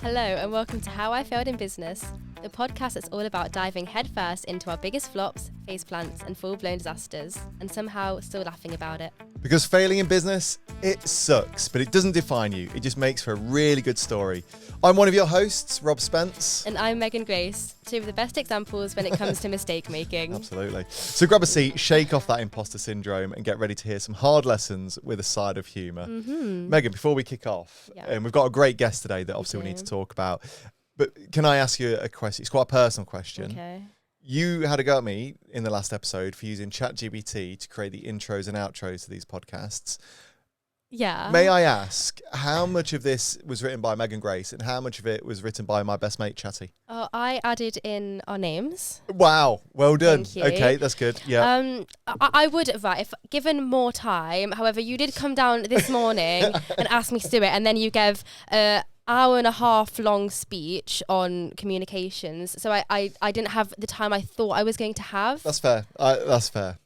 Hello and welcome to How I Failed in Business, the podcast that's all about diving headfirst into our biggest flops, faceplants and full-blown disasters, and somehow still laughing about it. Because failing in business, it sucks, but it doesn't define you. It just makes for a really good story. I'm one of your hosts, Rob Spence. And I'm Megan Grace, two of the best examples when it comes to mistake making. Absolutely. So grab a seat, shake off that imposter syndrome, and get ready to hear some hard lessons with a side of humour. Mm-hmm. Megan, before we kick off, and we've got a great guest today that obviously we need to talk about, but can I ask you a question? It's quite a personal question. Okay. You had a go at me in the last episode for using ChatGPT to create the intros and outros to these podcasts. Yeah. May I ask, how much of this was written by Megan Grace and how much of it was written by my best mate, Chatty? Oh, I added in our names. Wow, well done. Thank you. Okay, that's good. Yeah. I would have, if given more time. However, you did come down this morning and ask me to do it, and then you gave a hour and a half long speech on communications. So I didn't have the time I thought I was going to have. That's fair. That's fair.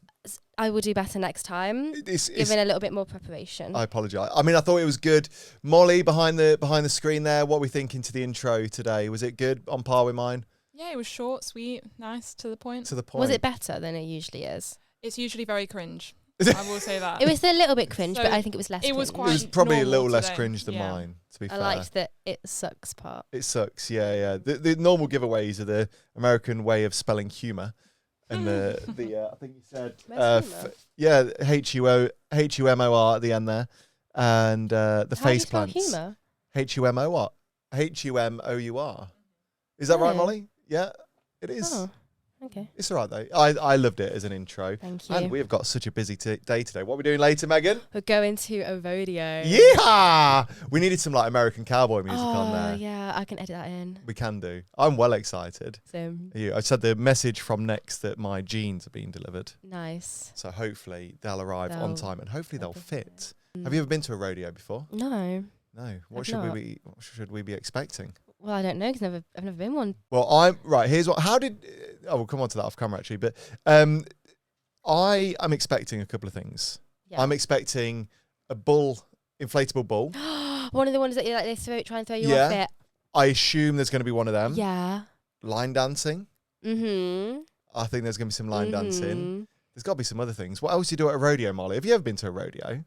I will do better next time, given a little bit more preparation. I apologise. I mean, I thought it was good. Molly, behind the screen there, what are we thinking to the intro today? Was it good, on par with mine? Yeah, it was short, sweet, nice, to the point. To the point. Was it better than it usually is? It's usually very cringe. I will say that. It was a little bit cringe, but I think it was less it was cringe. quite It was probably a little normal less today. cringe than mine, to be fair. I liked the it sucks part. It sucks, yeah. The normal giveaways are the American way of spelling humour. And the I think you said HUMOR at the end there, and the face plants. Humour? HUMOR. HUMOUR. Is that right, Molly? Yeah, it is. Oh, okay. It's all right though. I loved it as an intro. Thank you. And we have got such a busy day today. What are we doing later, Megan? We're going to a rodeo. Yeah, we needed some like American cowboy music on there. Yeah, I can edit that in. We can do. I'm well excited. So Are you? I said the message from Next that my jeans are being delivered. nice. So hopefully they'll arrive on time and hopefully they'll be fit. Have you ever been to a rodeo before? No. No. What I've should not. we be expecting? Well, I don't know because I've never been one. Well, here's what. We'll come on to that off camera actually, but I am expecting a couple of things. Yeah. I'm expecting a inflatable bull. One of the ones that they try and throw you Yeah. off it. I assume there's going to be one of them. Yeah. Line dancing. Mm-hmm. I think there's going to be some line dancing. There's got to be some other things. What else do you do at a rodeo, Molly? Have you ever been to a rodeo?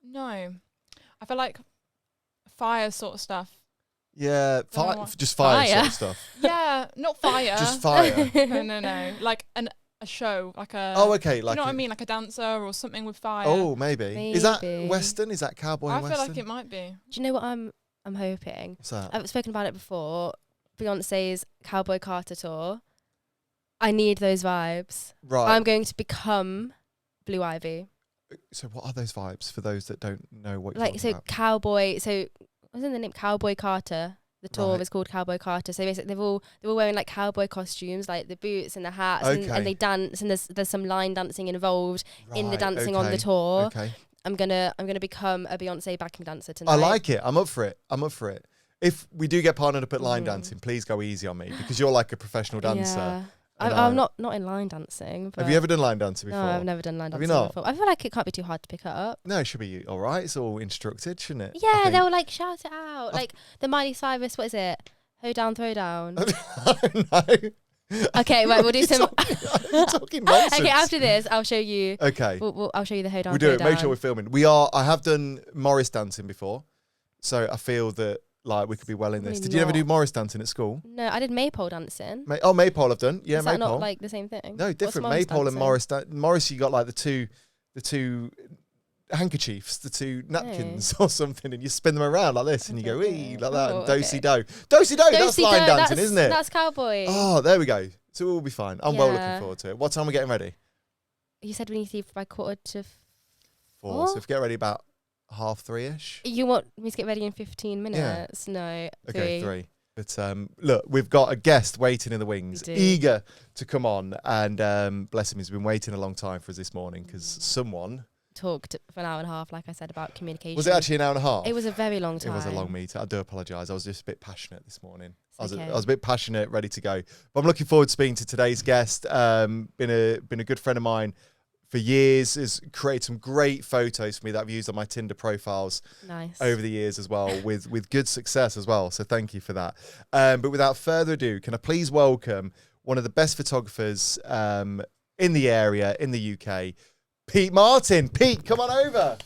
No. I feel like fire sort of stuff. Yeah, Don't know what- just fire sort Fire? of stuff. Yeah, not fire. Just fire. No. Like a show, like a... Oh, okay. you Like know what I mean? Like a dancer or something with fire. Oh, maybe. Is that Maybe. Western? Is that cowboy I and feel Western? like it might be. Do you know what I'm hoping? What's that? I've spoken about it before. Beyonce's Cowboy Carter tour. I need those vibes. Right. I'm going to become Blue Ivy. So what are those vibes for those that don't know what you're Like, talking so about? Cowboy, so what's in the name? Cowboy Carter. The tour Right. was called Cowboy Carter. So basically they were wearing like cowboy costumes, like the boots and the hats, Okay. and they dance, and there's some line dancing involved in the Right, dancing on the okay, tour. Okay. I'm gonna become a Beyonce backing dancer tonight. I like it. I'm up for it. If we do get partnered up at line Mhm. dancing, please go easy on me because you're like a professional dancer. Yeah. and I'm not in line dancing. But Have you ever done line dancing before? No, I've never done line Have dancing you not? before. I feel like it can't be too hard to pick it up. No, it should be all right. It's all instructed, shouldn't it? Yeah, they'll like shout it out. Like the Miley Cyrus, what is it? Ho down, throw down. No. Okay, right, we'll do some. You're talking nonsense. Okay, after this, I'll show you. Okay. I'll show you the ho down. We'll do throw it. Down. Make sure we're filming. I have done Morris dancing before, so I feel that like we could be well in this. Probably Did you ever do not. Morris dancing at school? No, I did maypole dancing. Maypole I've done. Yeah, Is that maypole. not like the same thing? No, What's different. Morris Maypole and dancing? Morris, you got like the two handkerchiefs, the two napkins or something, and you spin them around like this, and you go ee like that, Oh, and do-si-do. Do-si-do, that's Do-si-do, line dancing, isn't it? That's cowboy. Oh, there we go. So we'll be fine. I'm well looking Yeah. forward to it. What time are we getting ready? You said we need to leave by 2:45. 4. So if we get ready about 3:30ish. You want me to get ready in 15 minutes? No, Okay, 3. But look, we've got a guest waiting in the wings, do. eager to come on, and bless him, he's been waiting a long time for us this morning because someone... Talked for an hour and a half, like I said, about communication. Was it actually an hour and a half? It was a very long time. It was a long meeting. I do apologise. I was just a bit passionate this morning. I was okay. a bit passionate, ready to go. But I'm looking forward to speaking to today's guest. Been a good friend of mine for years, has created some great photos for me that I've used on my Tinder profiles over the years as well, with good success as well. So thank you for that. But without further ado, can I please welcome one of the best photographers in the area, in the UK, Pete Martin. Pete, come on over.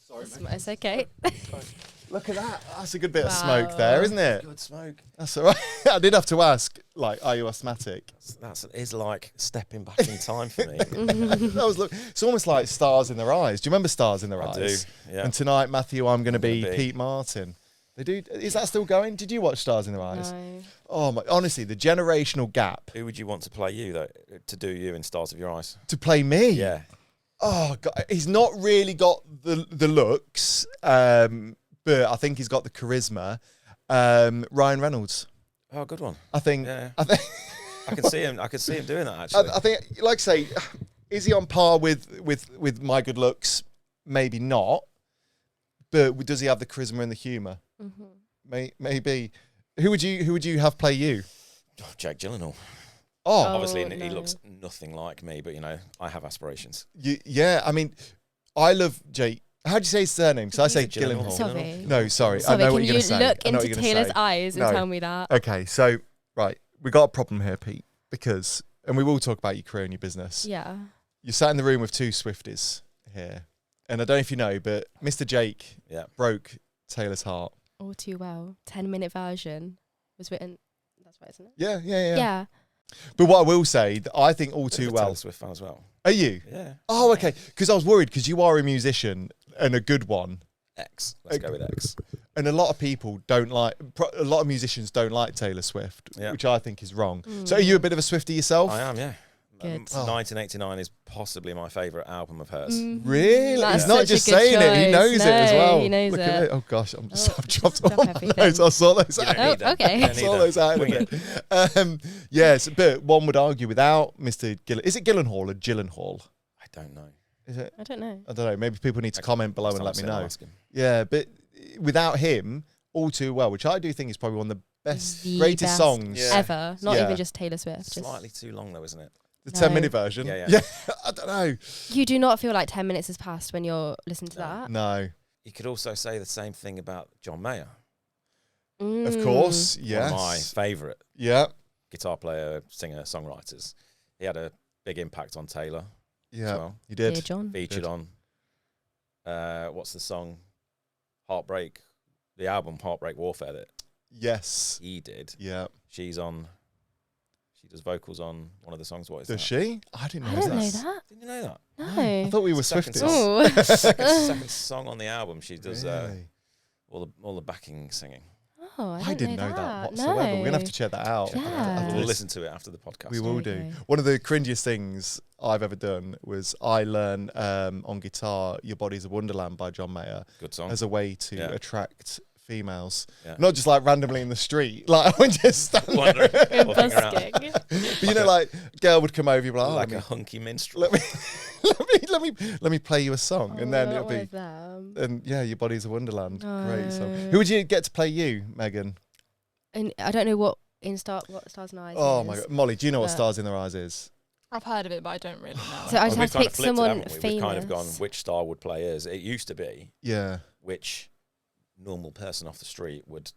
Sorry, mate. It's okay. Look at that. That's a good bit of smoke there, isn't it? Good smoke. That's all right. I did have to ask, like, are you asthmatic? That is like stepping back in time for me. It's almost like stars in their eyes. Do you remember Stars in Their I Eyes? do, yeah. And tonight, Matthew, I'm going to be Pete Martin. They do. Is that still going? Did you watch Stars in Their Eyes? No. Oh my! Honestly, the generational gap. Who would you want to play you, though, to do you in Stars of Your Eyes? To play me? Yeah. Oh God, he's not really got the looks, but I think he's got the charisma. Ryan Reynolds. Oh, good one. I think. Yeah. I think. I can see him. I can see him doing that, actually. I think, like I say, is he on par with my good looks? Maybe not. But does he have the charisma and the humour? Mm-hmm. Maybe. Who would you have play you? Oh, Jake Gyllenhaal. Oh, Obviously, no. he looks nothing like me, but, you know, I have aspirations. yeah. I mean, I love Jake. How do you say his surname? Because I say Gyllenhaal. Gyllenhaal. Sorry. No, sorry. Sorry, I know what can you're going to say. you look I know what into you're gonna Taylor's say. eyes and No. tell me that? Okay, so, right. We got a problem here, Pete, because, and we will talk about your career and your business. Yeah. You sat in the room with two Swifties here. And I don't know if you know, but Mr. Jake broke Taylor's heart. All too well. 10-minute version was written. That's right, isn't it? Yeah. Yeah. But what I will say, that I think All Too Well. Taylor Swift fan as well. Are you? Yeah. Oh, okay. Because I was worried, because you are a musician and a good one. X. Let's go with X. And a lot of people don't like, a lot of musicians don't like Taylor Swift, which I think is wrong. So are you a bit of a Swiftie yourself? I am, yeah. Good. 1989 is possibly my favourite album of hers. Really? That's He's not such a just good saying it, he choice. knows it as No, well. he knows Look it. at it. Oh gosh, I've dropped drop all my everything. notes. I saw those You out. don't need them. okay. You don't need Saw them. those out Wing of it. it. Yes, but one would argue without Mr. Is it Gyllenhaal or Gyllenhaal? I don't know. Is it? I don't know. I don't know. Maybe people need to comment below and let me know. Ask him. Yeah, but without him, All Too Well, which I do think is probably one of the best, The greatest best songs. Yeah. ever. Not Yeah. even just Taylor Swift. Just Slightly too long, though, isn't it? The No. 10-minute version. Yeah. I don't know. you do not feel like 10 minutes has passed when you're listening to that. No. You could also say the same thing about John Mayer. Of course. Yes. One of my favourite Yeah. guitar player, singer, songwriters. He had a big impact on Taylor Yeah. as well. You Dear did. John. Featured on, what's the song? Heartbreak. The album Heartbreak Warfare that Yes. he did. Yeah. She's on. She does vocals on one of the songs. What is Does that? she? I didn't I know didn't know that. that. Didn't you know that? I No. thought we were It's the second Swifties. Oh. Second song on the album. She does Really? all the backing singing. Oh, I didn't know that whatsoever. No. We're going to have to check that out. Yeah. We'll listen to it after the podcast. We will do. Okay. One of the cringiest things I've ever done was I learned on guitar Your Body's a Wonderland by John Mayer Good song. as a way to Yeah. attract females. Yeah. Not just like randomly in the street. Like I would just stand there. Wondering, walking around Busking. But you know, like a girl would come over, you'd be like, oh, like let a me, hunky minstrel. let me play you a song. And then it'll be, Them. and yeah, Your Body's a Wonderland. Great song. Oh. Who would you get to play you, Megan? And I don't know what Stars and Eyes Oh is. my God. Molly, do you know what But- Stars in Their Eyes is? I've heard of it, but I don't really know. So I Well, just we've have to kind pick of flipped it, someone haven't we? famous. We've kind of gone which star would play us. It used to be Yeah. which normal person off the street would,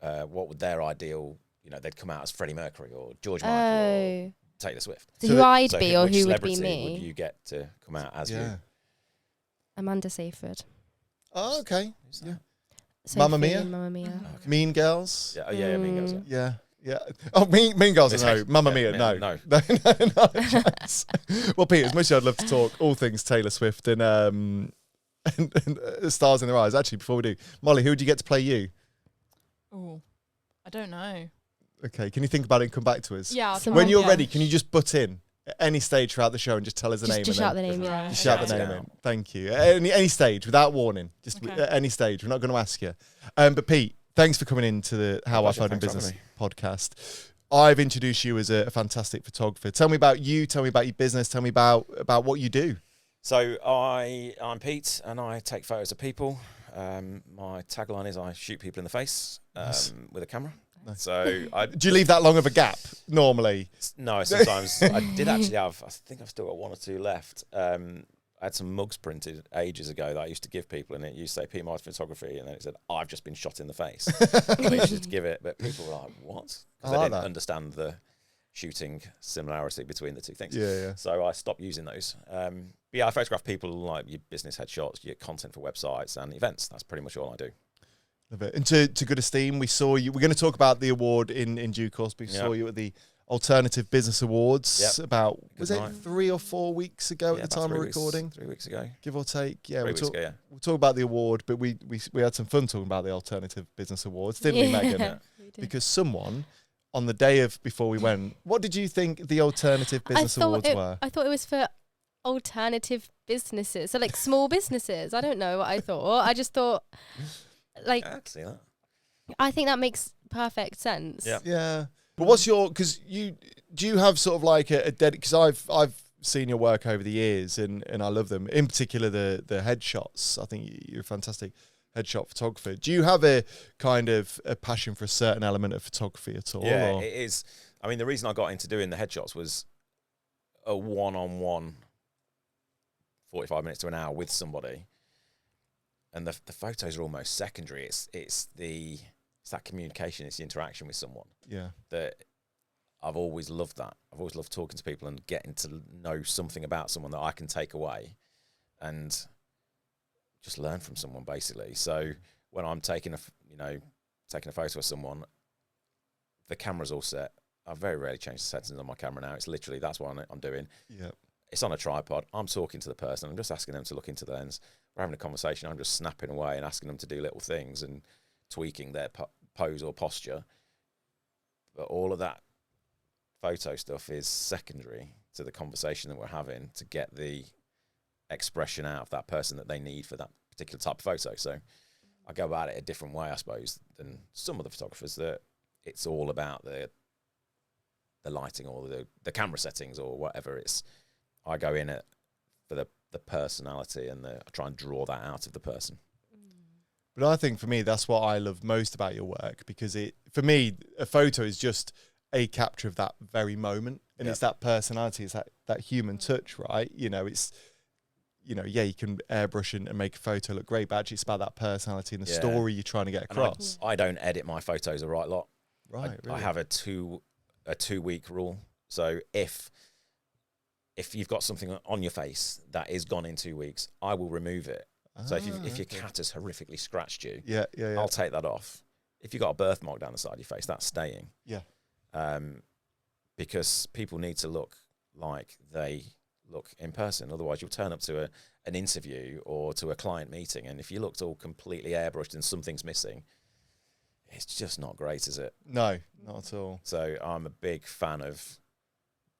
what would their ideal, you know, they'd come out as Freddie Mercury or George Michael or Oh. Taylor Swift. So So who the- I'd So be or which who would be celebrity me? would you get to come out as Yeah. you? Amanda Seyfried. Oh, okay. Who's that? Yeah. Sophie Mamma Mia? in Mamma Mia. Oh, okay. Mean Girls? Yeah, yeah, Mean Girls. Yeah. Yeah. Oh, Mean Girls, no. Mamma Mia, Yeah, no. no. No chance. Well, Pete, as much as I'd love to talk all things Taylor Swift and Stars in Their Eyes, actually, before we do, Molly, who would you get to play you? Ooh, I don't know. Okay, can you think about it and come back to us? Yeah, I'll Someone- When you're yeah. ready, can you just butt in at any stage throughout the show and just tell us the name? Just and shout then- the name, yeah. Right. Just shout the Shout it name out. in. Thank you. Any stage, without warning. Just Okay. at any stage. We're not going to ask you. But Pete, thanks for coming into the How I Pleasure, Found in thanks for Business having podcast. I've introduced you as a fantastic photographer. Tell me about you. Tell me about your business. Tell me about what you do. So I'm Pete, and I take photos of people. My tagline is I shoot people in the face Nice. with a camera. So do you leave that long of a gap normally? No, sometimes I did actually have. I think I've still got 1 or 2 left. I had some mugs printed ages ago that I used to give people, and it used to say Peter Martin Photography, and then it said, "I've just been shot in the face." And I used to give it, but people were like, "What?" Because they didn't understand the shooting similarity between the two things. Yeah. So I stopped using those. But yeah, I photograph people like your business headshots, your content for websites and events. That's pretty much all I do. Love it. And to good esteem, we saw you. We're going to talk about the award in due course. We saw you at the Alternative Business Awards about, was it 3 or 4 weeks ago at the time of recording? 3 weeks ago. Give or take. Yeah, we'll talk about the award, but we had some fun talking about the Alternative Business Awards, didn't we, Megan? Yeah, we did. Because someone, on the day of before we went, what did you think the Alternative Business Awards were? I thought it was for alternative businesses, so like small businesses. I don't know what I thought. I just thought, like, I can see that. I think that makes perfect sense. Yeah. But what's your, because do you have sort of like a because I've seen your work over the years and I love them, in particular the headshots. I think you're a fantastic headshot photographer. Do you have a kind of a passion for a certain element of photography at all? Yeah, it is. I mean, the reason I got into doing the headshots was a one-on-one 45 minutes to an hour with somebody. And the photos are almost secondary. It's that communication, it's the interaction with someone. Yeah. That I've always loved that. I've always loved talking to people and getting to know something about someone that I can take away and just learn from someone, basically. So when I'm taking a photo of someone, the camera's all set. I very rarely change the settings on my camera now. It's literally, that's what I'm doing. Yeah. It's on a tripod. I'm talking to the person. I'm just asking them to look into the lens. We're having a conversation. I'm just snapping away and asking them to do little things and tweaking their pose or posture. But all of that photo stuff is secondary to the conversation that we're having to get the expression out of that person that they need for that particular type of photo. So I go about it a different way, I suppose, than some of the photographers, that it's all about the lighting or the camera settings or whatever. I go in it for the personality and I try and draw that out of the person. But I think for me, that's what I love most about your work, because for me, a photo is just a capture of that very moment. And it's that personality, it's that human touch, right? You know, it's, you can airbrush and make a photo look great, but actually it's about that personality and the story you're trying to get across. I don't edit my photos a right lot. Right, I have a 2-week rule. So if you've got something on your face that is gone in 2 weeks, I will remove it. So if your cat has horrifically scratched you, I'll take that off. If you've got a birthmark down the side of your face, that's staying. Yeah. Because people need to look like they look in person. Otherwise, you'll turn up to an interview or to a client meeting, and if you looked all completely airbrushed and something's missing, it's just not great, is it? No, not at all. So I'm a big fan of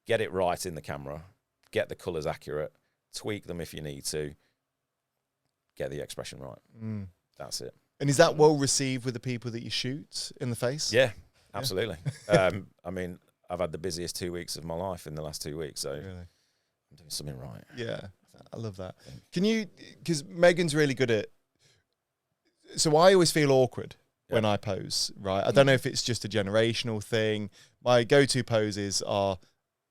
get it right in the camera, get the colours accurate, tweak them if you need to, get the expression right. That's it. And is that well received with the people that you shoot in the face? Yeah, absolutely. I mean, I've had the busiest 2 weeks of my life in the last 2 weeks, so really? I'm doing something right. Yeah, I love that. Can you, because Megan's really good at, so I always feel awkward when I pose, right? I don't know if it's just a generational thing. My go-to poses are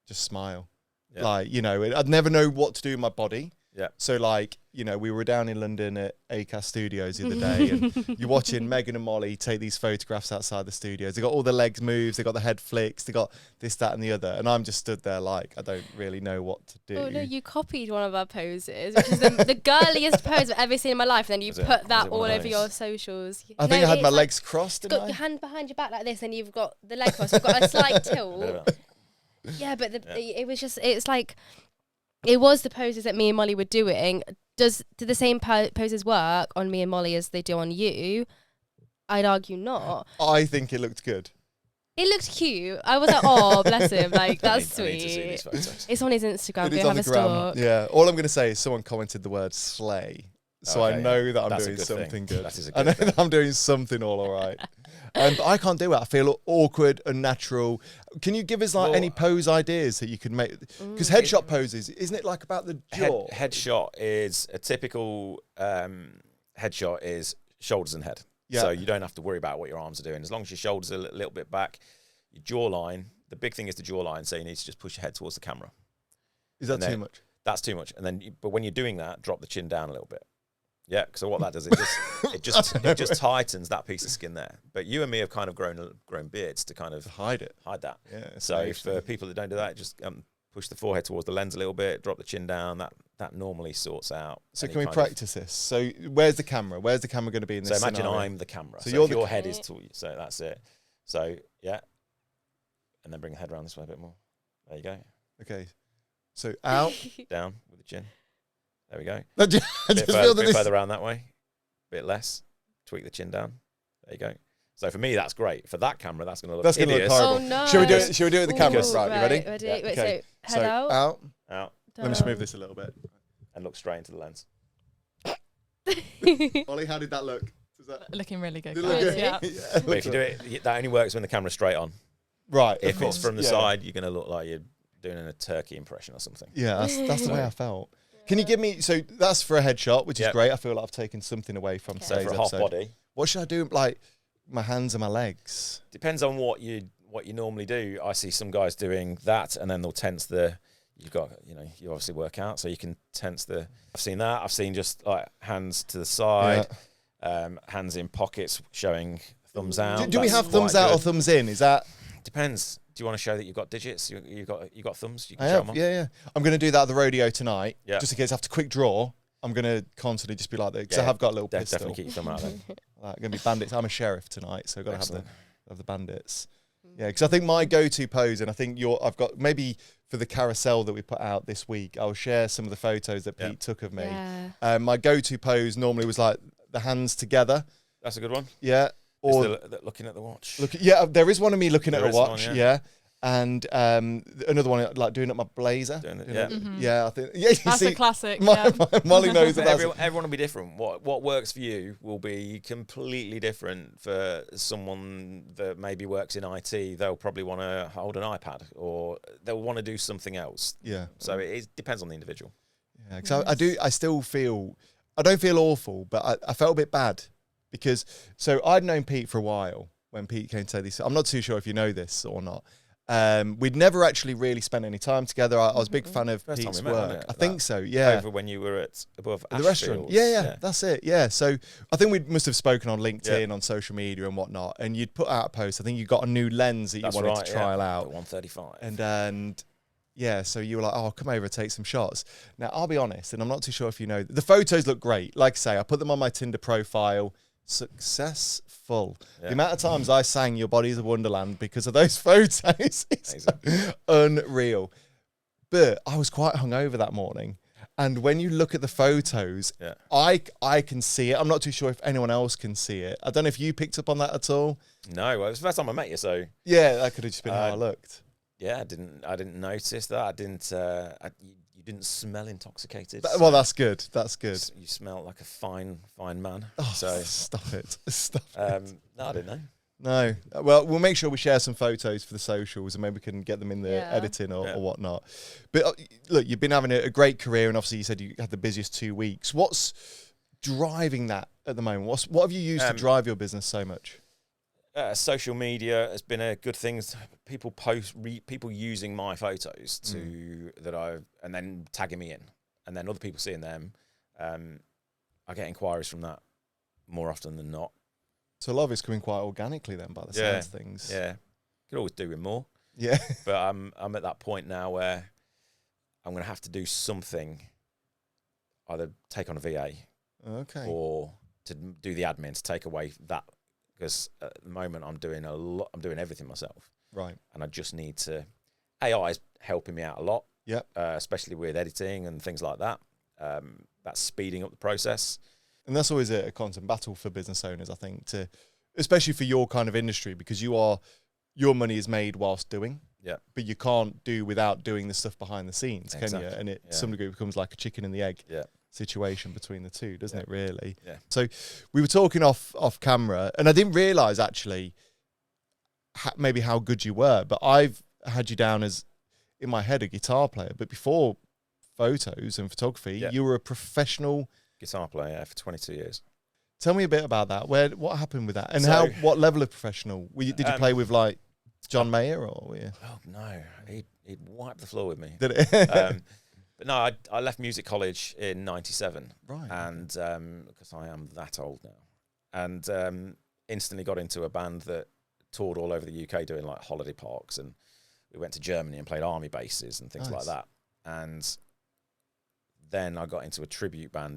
just smile. Yeah. Like, I'd never know what to do with my body. Yeah. So like, we were down in London at ACAS Studios the other day, and you're watching Megan and Molly take these photographs outside the studios. They got all the legs moves, they got the head flicks, they got this, that, and the other, and I'm just stood there like I don't really know what to do. Oh no, you copied one of our poses, which is the girliest pose I've ever seen in my life. And then you put that all over your socials. I think I had my legs crossed. You've got your hand behind your back like this, and you've got the leg crossed. You've got a slight tilt. Yeah, but it was just, it's like, it was the poses that me and Molly were doing. Do the same poses work on me and Molly as they do on you? I'd argue not. I think it looked good. It looked cute. I was like, oh, bless him. Like, that's I sweet. need to see these photos. It's on his Instagram. Go have a stalk. Yeah. All I'm going to say is someone commented the word slay. So I know that I'm doing something good. That is a I good know thing. that I'm doing something all right. But I can't do it. I feel awkward, unnatural. Can you give us any pose ideas that you could make? Because headshot poses, isn't it like about the jaw? Headshot is a typical headshot is shoulders and head. Yeah. So you don't have to worry about what your arms are doing. As long as your shoulders are a little bit back, your jawline, the big thing is the jawline, so you need to just push your head towards the camera. Is that too much? That's too much. And then, but when you're doing that, drop the chin down a little bit. Yeah, so what that does, it just tightens that piece of skin there. But you and me have kind of grown beards to kind of hide that. Yeah. So for people that don't do that, just push the forehead towards the lens a little bit, drop the chin down. That normally sorts out. So can we practice this? So where's the camera? Where's the camera going to be in this So imagine scenario? I'm the camera. So your head is to you. So that's it. So yeah, and then bring the head around this way a bit more. There you go. Okay. So out, down with the chin. There we go. I just feel that bit further around that way. Bit less. Tweak the chin down. There you go. So for me, that's great. For that camera, that's going to look That's going to look hideous. horrible. Oh, no. Shall we do it? Shall we do it with the camera? Ooh, Right, you ready? Ready. Yeah. Wait, Okay. so head out. Out. Out. Let me just move this a little bit. And look straight into the lens. Ollie, how did that look? Looking really good. Did it look guys. good? Yeah. Yeah, But if you do it, that only works when the camera's straight on. right. If of it's course. from the Yeah. side, you're going to look like you're doing a turkey impression or something. Yeah, that's the way I felt. Can you give me, so that's for a headshot, which is Yep. great. I feel like I've taken something away from So today's for a half episode. body, What should I do, like my hands and my legs? depends on what you normally do. I see some guys doing that, and then they'll tense the. You've got, you obviously work out, so you can tense the. I've seen that. I've seen just like hands to the side, hands in pockets, showing thumbs out. Do we That's have thumbs quite out or good. thumbs in? Is that? Depends. Do you want to show that you've got digits? You got thumbs. You can I show have, them off. yeah. I'm going to do that at the rodeo tonight. Yeah. Just in case I have to quick draw. I'm going to constantly just be like that because I Yeah, have got a little pistol. Definitely keep your thumb out then. Like, going to be bandits. I'm a sheriff tonight, so I've got to Excellent. have the bandits. Yeah, because I think my go-to pose, and I think I've got maybe for the carousel that we put out this week, I'll share some of the photos that Pete took of me. Yeah. My go-to pose normally was like the hands together. That's a good one. Yeah. Or Looking at the watch. there is one of me looking at There a is watch. one, yeah. And another one like doing up my blazer. Yeah, I think. Yeah, you That's see, a classic. Molly knows that. Everyone will be different. What works for you will be completely different for someone that maybe works in IT. They'll probably want to hold an iPad, or they'll want to do something else. Yeah. So it depends on the individual. Yeah, because I still feel, I don't feel awful, but I felt a bit bad because, so I'd known Pete for a while when Pete came to say this. I'm not too sure if you know this or not. We'd never actually really spent any time together. I was a big fan of First time Pete's we met, work. wasn't it? I think so, yeah. Over when you were above At the restaurant. Ashfields. Yeah, that's it. Yeah. So I think we must have spoken on LinkedIn, on social media and whatnot. And you'd put out a post. I think you got a new lens that you wanted to trial out. The 135. And yeah, so you were like, oh, come over and take some shots. Now, I'll be honest, and I'm not too sure if you know, the photos look great. Like I say, I put them on my Tinder profile. Successful. Yeah. The amount of times I sang Your Body's a Wonderland because of those photos is unreal. But I was quite hungover that morning. And when you look at the photos, I can see it. I'm not too sure if anyone else can see it. I don't know if you picked up on that at all. No, well, it was the first time I met you, so Yeah, that could have just been how I looked. yeah, I didn't notice that. I didn't. You didn't smell intoxicated. Well, that's good. That's good. You smell like a fine man. Oh, So stop it. Stop it. no, I didn't know. No. Well, we'll make sure we share some photos for the socials and maybe we can get them in the editing or whatnot. But look, you've been having a great career and obviously you said you had the busiest 2 weeks. What's driving that at the moment? What have you used to drive your business so much? Social media has been a good thing. People people using my photos and then tagging me in, and then other people seeing them. I get inquiries from that more often than not. So a lot of it's coming quite organically then by the sounds of things. Yeah, could always do with more. Yeah. But I'm at that point now where I'm going to have to do something, either take on a VA, or to do the admin to take away that. Because at the moment I'm doing everything myself. Right. And I just need to. AI is helping me out a lot. Yep. Especially with editing and things like that. That's speeding up the process. And that's always a constant battle for business owners, I think, especially for your kind of industry, because your money is made whilst doing. Yeah. But you can't do without doing the stuff behind the scenes, Exactly. can you? And to some degree becomes like a chicken and the egg. Yeah. Situation between the two, doesn't it, really? Yeah. So we were talking off camera and I didn't realize actually maybe how good you were, but I've had you down as in my head a guitar player, but before photos and photography you were a professional guitar player for 22 years. Tell me a bit about that. What happened with that, and what level of professional did you play with, like John Mayer, or were you? Oh no, he'd wipe the floor with me. Did it? But no, I left music college in '97, right? And because I am that old now, and instantly got into a band that toured all over the UK doing like holiday parks, and we went to Germany and played army bases and things like that. And then I got into a tribute band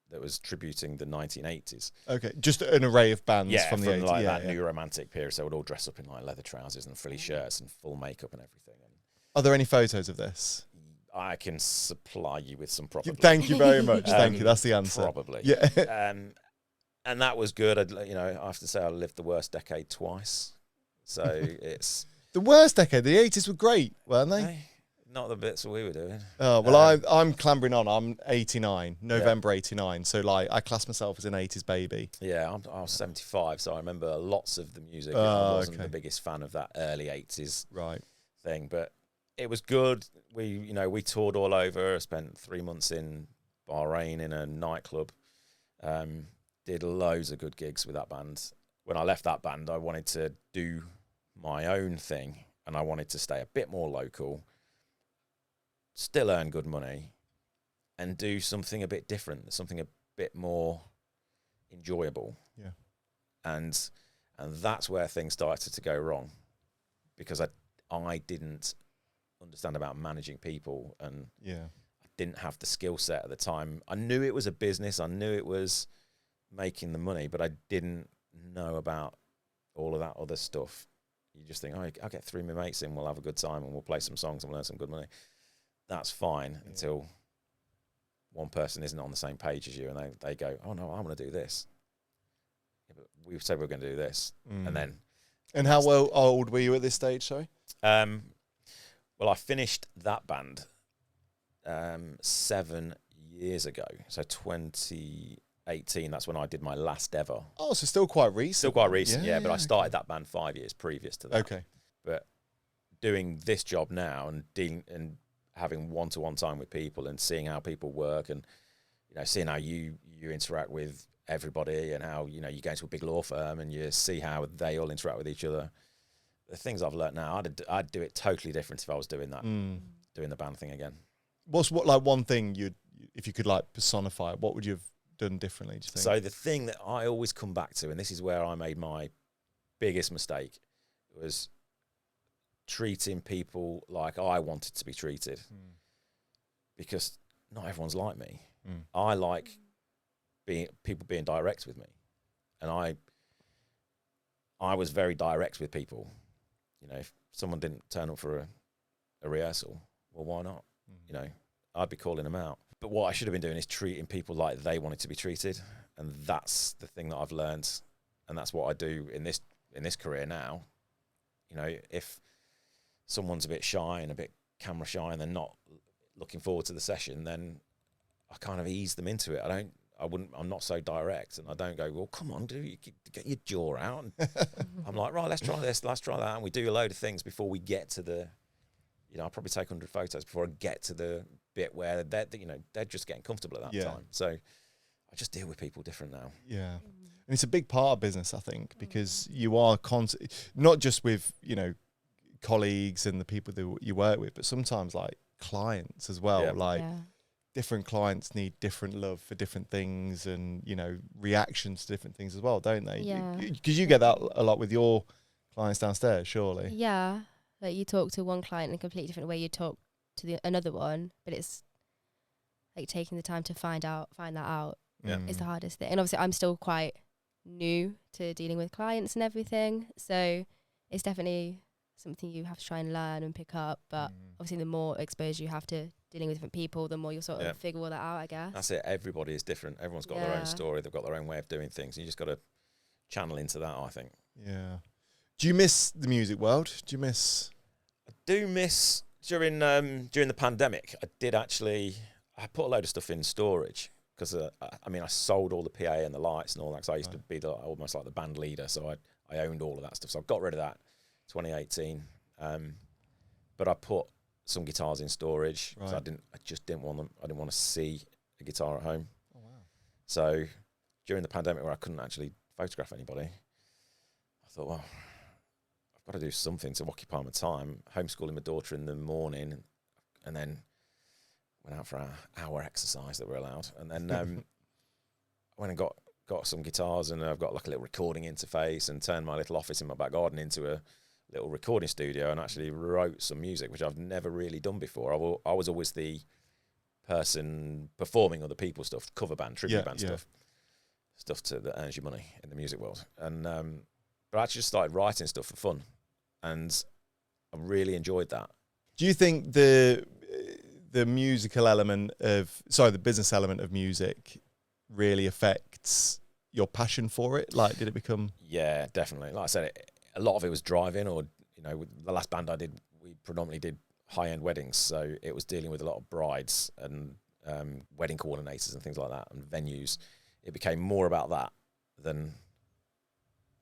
that was tributing the 1980s. Okay, just an array of bands from the 80s. Like that new romantic period. So we'd all dress up in like leather trousers and frilly shirts and full makeup and everything. And are there any photos of this? I can supply you with some, probably. Thank you very much. Thank you. That's the answer. Probably. Yeah. And that was good. I have to say I lived the worst decade twice. So it's... The worst decade? The 80s were great, weren't they? Not the bits we were doing. Oh, well, I'm clambering on. I'm 89, November 89. So, like, I class myself as an 80s baby. Yeah, I was 75, so I remember lots of the music. I wasn't the biggest fan of that early 80s thing, but it was good. We toured all over. I spent 3 months in Bahrain in a nightclub. Did loads of good gigs with that band. When I left that band, I wanted to do my own thing, and I wanted to stay a bit more local, still earn good money, and do something a bit different, something a bit more enjoyable. Yeah. And that's where things started to go wrong, because I didn't understand about managing people, and I didn't have the skill set at the time. I knew it was a business, I knew it was making the money, but I didn't know about all of that other stuff. You just think, I'll get 3 of my mates in, we'll have a good time and we'll play some songs and we'll earn some good money. That's fine until one person isn't on the same page as you, and they go, oh no, I want to do this. Yeah, but we said we were going to do this. And then... And how old were you at this stage, sorry? Well, I finished that band 7 years ago. So 2018, that's when I did my last ever. Oh, so still quite recent. Still quite recent, yeah. But I started that band 5 years previous to that. Okay. But doing this job now and having one-to-one time with people and seeing how people work, and seeing how you interact with everybody, and how you go into a big law firm and you see how they all interact with each other. The things I've learnt now, I'd do it totally different if I was doing that, doing the band thing again. What's one thing if you could like personify it, what would you have done differently, do you think? So the thing that I always come back to, and this is where I made my biggest mistake, was treating people like I wanted to be treated, because not everyone's like me. I like people being direct with me, and I was very direct with people. If someone didn't turn up for a rehearsal, well, why not? I'd be calling them out. But what I should have been doing is treating people like they wanted to be treated, and that's the thing that I've learned, and that's what I do in this career now. If someone's a bit shy and a bit camera shy and they're not looking forward to the session, then I kind of ease them into it. I'm not so direct, and I don't go, well, come on, get your jaw out. And I'm like, right, let's try this, let's try that. And we do a load of things before we get to the, I'll probably take 100 photos before I get to the bit where they're just getting comfortable at that time. So I just deal with people different now. Yeah. And it's a big part of business, I think, because you are not just with, colleagues and the people that you work with, but sometimes like clients as well. Different clients need different love for different things, and reactions to different things as well, don't they? Yeah. Because you get that a lot with your clients downstairs, surely. Yeah, like you talk to one client in a completely different way you talk to another one, but it's like taking the time to find that out is the hardest thing. And obviously I'm still quite new to dealing with clients and everything, so it's definitely something you have to try and learn and pick up. But obviously the more exposure you have to dealing with different people, the more you'll sort of figure all that out, I guess. That's it. Everybody is different. Everyone's got their own story. They've got their own way of doing things. You just got to channel into that, I think. Yeah. Do you miss the music world? Do you miss... I do miss... During the pandemic, I put a load of stuff in storage, because, I sold all the PA and the lights and all that, because I used to be almost like the band leader, so I owned all of that stuff. So I got rid of that 2018. But I put some guitars in storage, because I just didn't want them. I didn't want to see a guitar at home. Oh, wow. So during the pandemic where I couldn't actually photograph anybody, I thought, well, I've got to do something to occupy my time. Homeschooling my daughter in the morning, and then went out for an hour exercise that we're allowed, and then I went and got some guitars, and I've got like a little recording interface, and turned my little office in my back garden into a little recording studio, and actually wrote some music, which I've never really done before. I was always the person performing other people's stuff, cover band, tribute band stuff that earns you money in the music world. And but I actually just started writing stuff for fun, and I really enjoyed that. Do you think the musical element the business element of music really affects your passion for it? Like, did it become? Yeah, definitely. Like I said, a lot of it was driving, or, you know, with the last band I did, we predominantly did high-end weddings, so it was dealing with a lot of brides and wedding coordinators and things like that, and venues. It became more about that than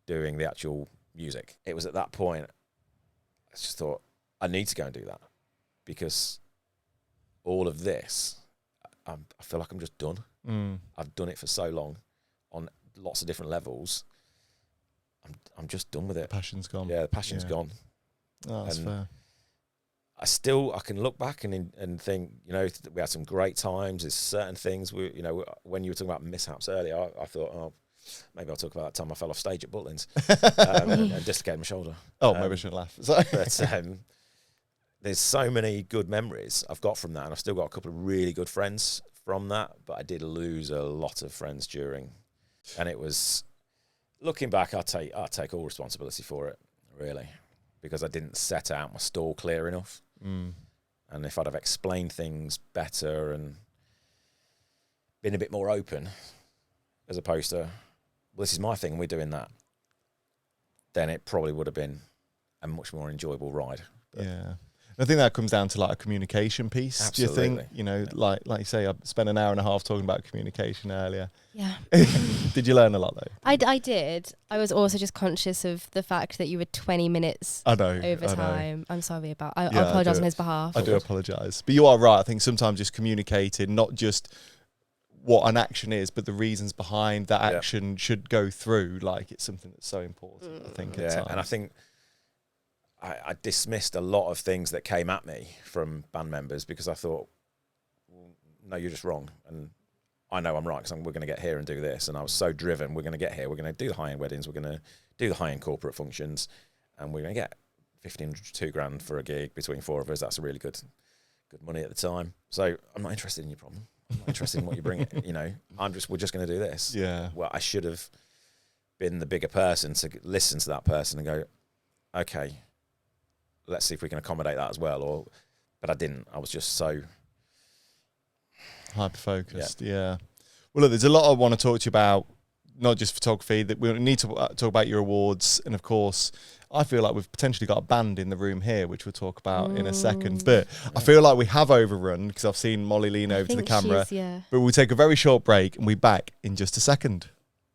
doing the actual music. It was at that point I just thought, I need to go and do that, because all of this, I feel like I'm just done. I've done it for so long on lots of different levels. I'm just done with it. The passion's gone. Yeah, the passion's gone. Oh, that's fair. I can look back and think, you know, we had some great times. There's certain things you know, when you were talking about mishaps earlier, I thought, oh, maybe I'll talk about that time I fell off stage at Butlins and dislocated my shoulder. Oh, maybe I shouldn't laugh. But there's so many good memories I've got from that, and I've still got a couple of really good friends from that, but I did lose a lot of friends during, and it was, looking back, I'll take all responsibility for it, really, because I didn't set out my stall clear enough. And if I'd have explained things better and been a bit more open, as opposed to, well, this is my thing, we're doing that, then it probably would have been a much more enjoyable ride. But yeah. I think that comes down to like a communication piece. Absolutely. Do you think, you know, like you say, I spent an hour and a half talking about communication earlier. Yeah. Did you learn a lot though? I did. I was also just conscious of the fact that you were 20 minutes over time. I'm sorry about. I apologise on his behalf. I do apologise, but you are right. I think sometimes just communicating, not just what an action is, but the reasons behind that action should go through. Like, it's something that's so important. I think. Yeah, and I think I dismissed a lot of things that came at me from band members, because I thought, well, no, you're just wrong. And I know I'm right, because we're going to get here and do this. And I was so driven, we're going to get here, we're going to do the high-end weddings, we're going to do the high-end corporate functions, and we're going to get 15 to $2,000 for a gig between four of us. That's a really good money at the time. So I'm not interested in your problem. I'm not interested in what you bring. You know, we're just going to do this. Yeah. Well, I should have been the bigger person to listen to that person and go, okay, let's see if we can accommodate that as well. But I didn't. I was just so hyper-focused. Yeah. Well, look, there's a lot I want to talk to you about, not just photography, that we need to talk about your awards. And of course, I feel like we've potentially got a band in the room here, which we'll talk about in a second. But I feel like we have overrun, because I've seen Molly lean over to the camera. But we'll take a very short break and we'll be back in just a second.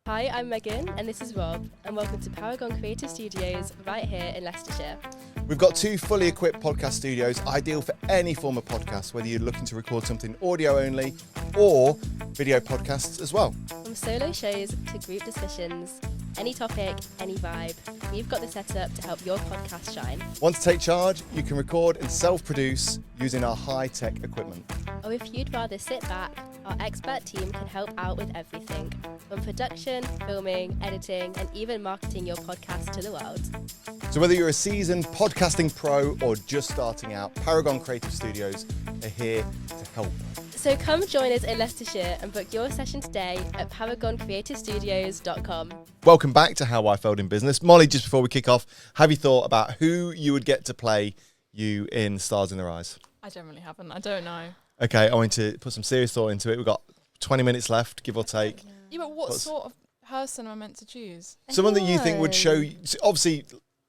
Hi, I'm Megan, and this is Rob, and welcome to Paragon Creative Studios right here in Leicestershire. We've got 2 fully equipped podcast studios, ideal for any form of podcast, whether you're looking to record something audio only or video podcasts as well. From solo shows to group discussions, any topic, any vibe, we've got the setup to help your podcast shine. Want to take charge? You can record and self-produce using our high-tech equipment. Or if you'd rather sit back, our expert team can help out with everything, from production, filming, editing, and even marketing your podcast to the world. So whether you're a seasoned podcasting pro or just starting out, Paragon Creative Studios are here to help. So come join us in Leicestershire and book your session today at paragoncreativestudios.com. Welcome back to How I Failed in Business. Molly, just before we kick off, have you thought about who you would get to play you in Stars in Their Eyes? I generally haven't. I don't know. Okay, I want to put some serious thought into it. We've got 20 minutes left, give or take. Yeah, but what sort of person am I meant to choose? Someone that you think would show you, obviously,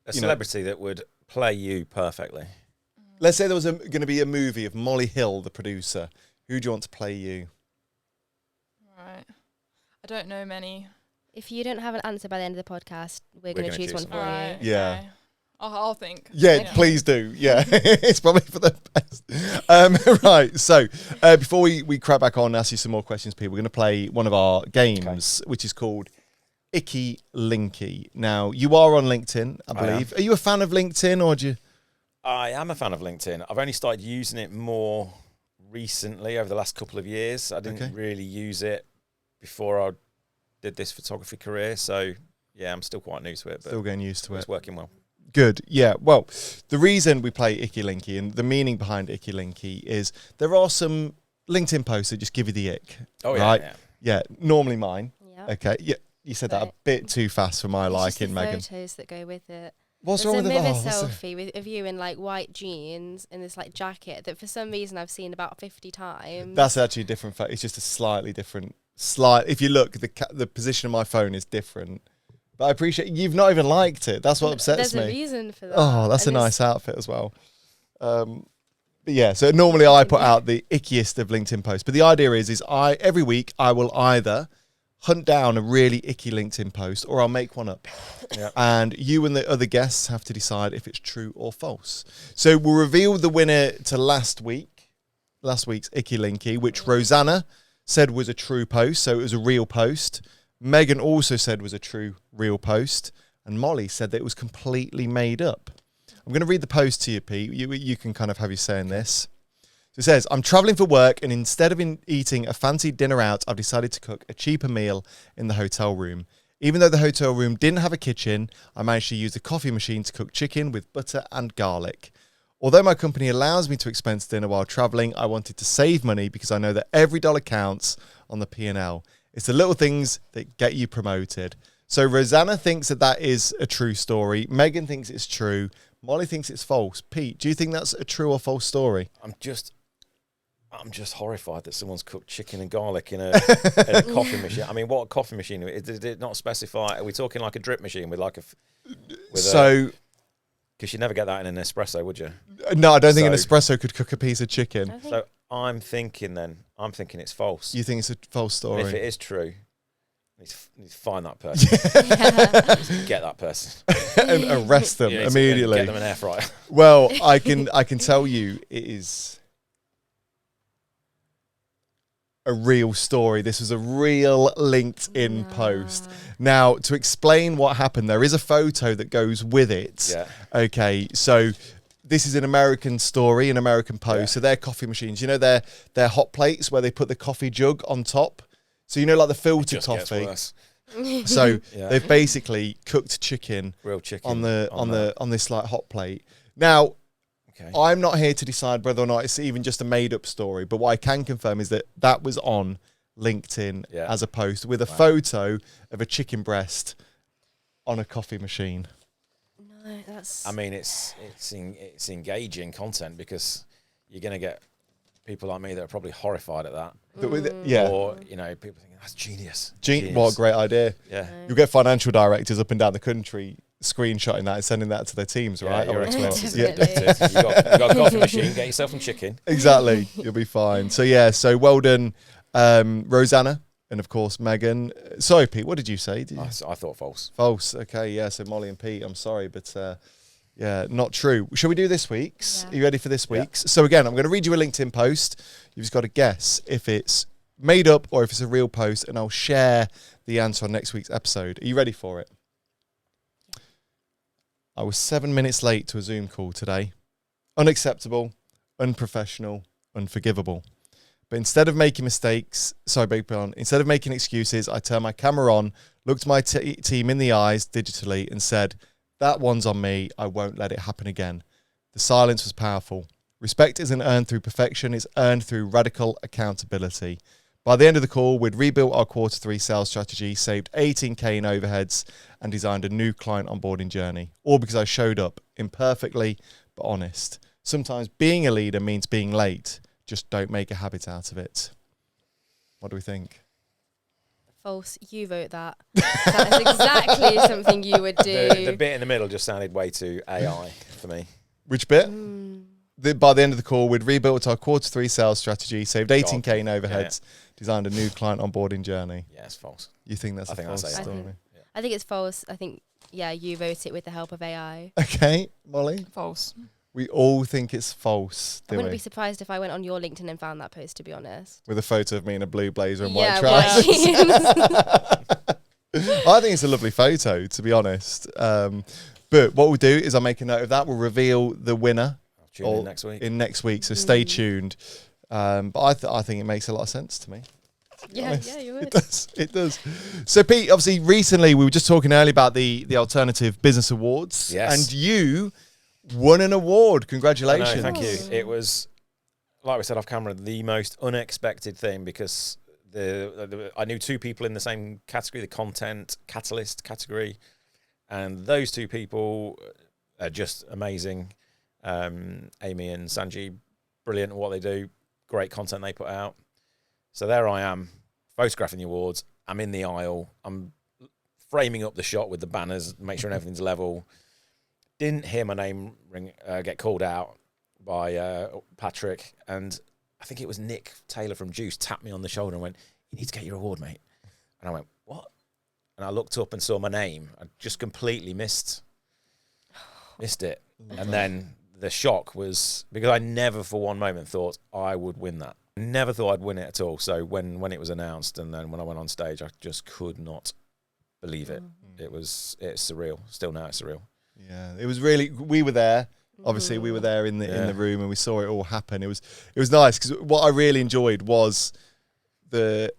a celebrity that would play you perfectly. Let's say there was going to be a movie of Molly Hill, the producer. Who do you want to play you? Right. I don't know many. If you don't have an answer by the end of the podcast, we're going to choose one for you. Yeah. I'll think. Yeah, please do. Yeah, it's probably for the best. Right, so before we crack back on and ask you some more questions, people, we're going to play one of our games, which is called Icky Linky. Now, you are on LinkedIn, I believe. Are you a fan of LinkedIn, or do you... I am a fan of LinkedIn. I've only started using it more recently over the last couple of years. I didn't really use it before I did this photography career. So, yeah, I'm still quite new to it. But still getting used to it. It's working well. Good. Yeah. Well, the reason we play Icky Linky and the meaning behind Icky Linky is there are some LinkedIn posts that just give you the ick. Oh, yeah. Right? Yeah. Normally mine. Yeah. Okay. Yeah. You said that a bit too fast for my liking, Megan. Photos that go with it. What's There's wrong with a mirror it? selfie of you in like white jeans and this like jacket that for some reason I've seen about 50 times. That's actually a different photo. It's just a slightly different. If you look, the position of my phone is different. But I appreciate you've not even liked it. That's what upsets me. There's a reason for that. Oh, that's a nice outfit as well. But yeah, so normally I put out the ickiest of LinkedIn posts. But the idea is every week I will either hunt down a really icky LinkedIn post or I'll make one up. Yeah. And you and the other guests have to decide if it's true or false. So we'll reveal the winner to last week's Icky Linky, which Rosanna said was a true post. So it was a real post. Megan also said was a true, real post. And Molly said that it was completely made up. I'm going to read the post to you, Pete. You can kind of have your say in this. So it says, I'm traveling for work and instead of eating a fancy dinner out, I've decided to cook a cheaper meal in the hotel room. Even though the hotel room didn't have a kitchen, I managed to use a coffee machine to cook chicken with butter and garlic. Although my company allows me to expense dinner while traveling, I wanted to save money because I know that every dollar counts on the P&L. It's the little things that get you promoted. So Rosanna thinks that is a true story. Megan thinks it's true. Molly thinks it's false. Pete, do you think that's a true or false story? I'm just horrified that someone's cooked chicken and garlic in a coffee machine. I mean, what coffee machine? Did it not specify? Are we talking like a drip machine with like a... Because you'd never get that in an espresso, would you? No, I don't think an espresso could cook a piece of chicken. So I'm thinking it's false. You think it's a false story? And if it is true, I need to find that person. Get that person. And arrest them immediately. Get them an air fryer. Well, I can tell you it is a real story. This was a real LinkedIn post. Now, to explain what happened, there is a photo that goes with it. Yeah. Okay, so this is an American story, an American post. Yeah. So they're coffee machines. You know, they're hot plates where they put the coffee jug on top. So you know, like the filtered coffee. So they've basically cooked chicken, real chicken, on this like hot plate. Now, I'm not here to decide whether or not it's even just a made-up story, but what I can confirm is that was on LinkedIn as a post with a photo of a chicken breast on a coffee machine. No, that's... I mean, it's engaging content because you're going to get people like me that are probably horrified at that. Or, people thinking, that's genius. What a great idea. Yeah. You'll get financial directors up and down the country screenshotting that and sending that to their teams, right? You're expenses. You've got a coffee machine, get yourself some chicken. Exactly. You'll be fine. So well done, Rosanna, and of course Megan. Sorry, Pete, what did you say? I thought false. False. Okay, yeah. So Molly and Pete, I'm sorry, but not true. Shall we do this week's? Yeah. Are you ready for this week's? So again, I'm going to read you a LinkedIn post. You've just got to guess if it's made up or if it's a real post, and I'll share the answer on next week's episode. Are you ready for it? I was 7 minutes late to a Zoom call today. Unacceptable, unprofessional, unforgivable. But instead of making instead of making excuses, I turned my camera on, looked my team in the eyes digitally and said, that one's on me, I won't let it happen again. The silence was powerful. Respect isn't earned through perfection, it's earned through radical accountability. By the end of the call, we'd rebuilt our Q3 sales strategy, saved 18K in overheads, and designed a new client onboarding journey. All because I showed up imperfectly, but honest. Sometimes being a leader means being late. Just don't make a habit out of it. What do we think? False. You wrote that. That is exactly something you would do. The bit in the middle just sounded way too AI for me. Which bit? By the end of the call, we'd rebuilt our Q3 sales strategy, saved 18K in overheads, designed a new client onboarding journey. Yeah, it's false. You think that's a false story? I think it's false. I think Yeah, you wrote it with the help of AI. Okay, Molly? False. We all think it's false, I do wouldn't we? be surprised if I went on your LinkedIn and found that post, to be honest. With a photo of me in a blue blazer and Yeah, white trousers. white I think it's a lovely photo, to be honest. But what we'll do is I'll make a note of that. We'll reveal the winner I'll tune in next week. So stay tuned. But I think it makes a lot of sense to me. Yeah, you would. It does. So Pete, obviously recently we were just talking earlier about the Alternative Business Awards. Yes. And you won an award. Congratulations. No, thank you. It was, like we said off camera, the most unexpected thing because I knew two people in the same category, the content catalyst category, and those two people are just amazing. Amy and Sanji, brilliant at what they do, great content they put out. So there I am, photographing the awards. I'm in the aisle. I'm framing up the shot with the banners, make sure everything's level. Didn't hear my name get called out by Patrick, and I think it was Nick Taylor from Juice tapped me on the shoulder and went, "You need to get your award, mate." And I went, "What?" And I looked up and saw my name. I just completely missed it. And then the shock was because I never for one moment thought I would win that. Never thought I'd win it at all. So when it was announced and then when I went on stage, I just could not believe it. It's surreal. Still now it's surreal. Yeah, it was really. We were there. Obviously, we were there in the room and we saw it all happen. It was nice because what I really enjoyed was the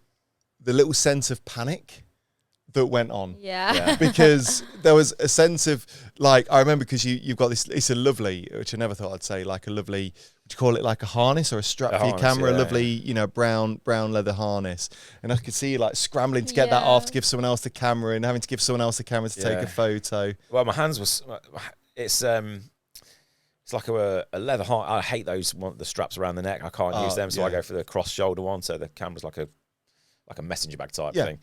little sense of panic that went on. Yeah. Because there was a sense of like I remember because you've got this. It's a lovely, which I never thought I'd say, like a lovely. Would you call it like a harness or a strap for your camera? A lovely, brown leather harness. And I could see you like scrambling to get that off to give someone else the camera and having to give someone else the camera to take a photo. Well, my hands was. It's like a leather harness. I hate the straps around the neck. I can't use them, so I go for the cross shoulder one. So the camera's like a messenger bag type thing.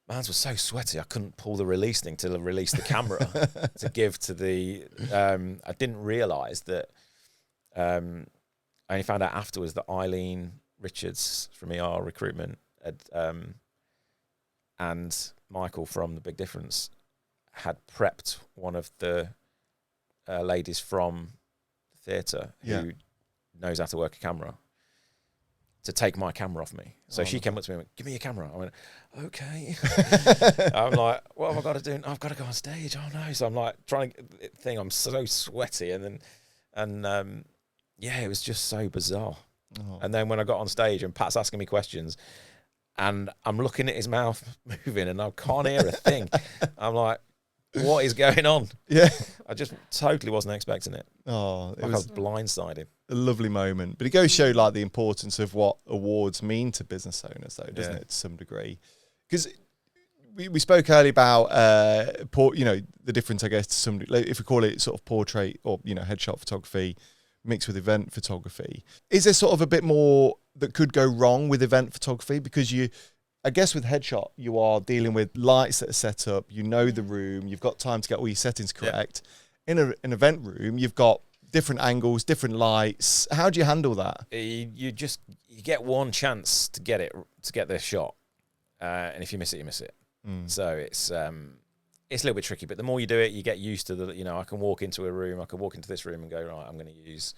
My hands were so sweaty, I couldn't pull the release thing to release the camera to give to the. I didn't realise that. I only found out afterwards that Eileen Richards from ER Recruitment and Michael from The Big Difference had prepped one of the ladies from the theatre who knows how to work a camera to take my camera off me. So she came up to me and went, "Give me your camera." I went, "Okay." I'm like, "What have I got to do? I've got to go on stage." Oh no. So I'm like trying to think, I'm so sweaty it was just so bizarre. And then when I got on stage and Pat's asking me questions and I'm looking at his mouth moving and I can't hear a thing. I'm like, what is going on? Yeah. I just totally wasn't expecting it. Oh, I was blindsided. A lovely moment. But it goes to show like the importance of what awards mean to business owners though, doesn't it, to some degree? Because we spoke earlier about, the difference, I guess, to some, if we call it sort of portrait or, headshot photography, mixed with event photography. Is there sort of a bit more that could go wrong with event photography? Because I guess with headshot, you are dealing with lights that are set up, the room, you've got time to get all your settings correct. In an event room, you've got different angles, different lights. How do you handle that? You get one chance to get the shot. And if you miss it, you miss it. So it's a little bit tricky, but the more you do it, you get used to I can walk into a room, I can walk into this room and go, right, I'm going to use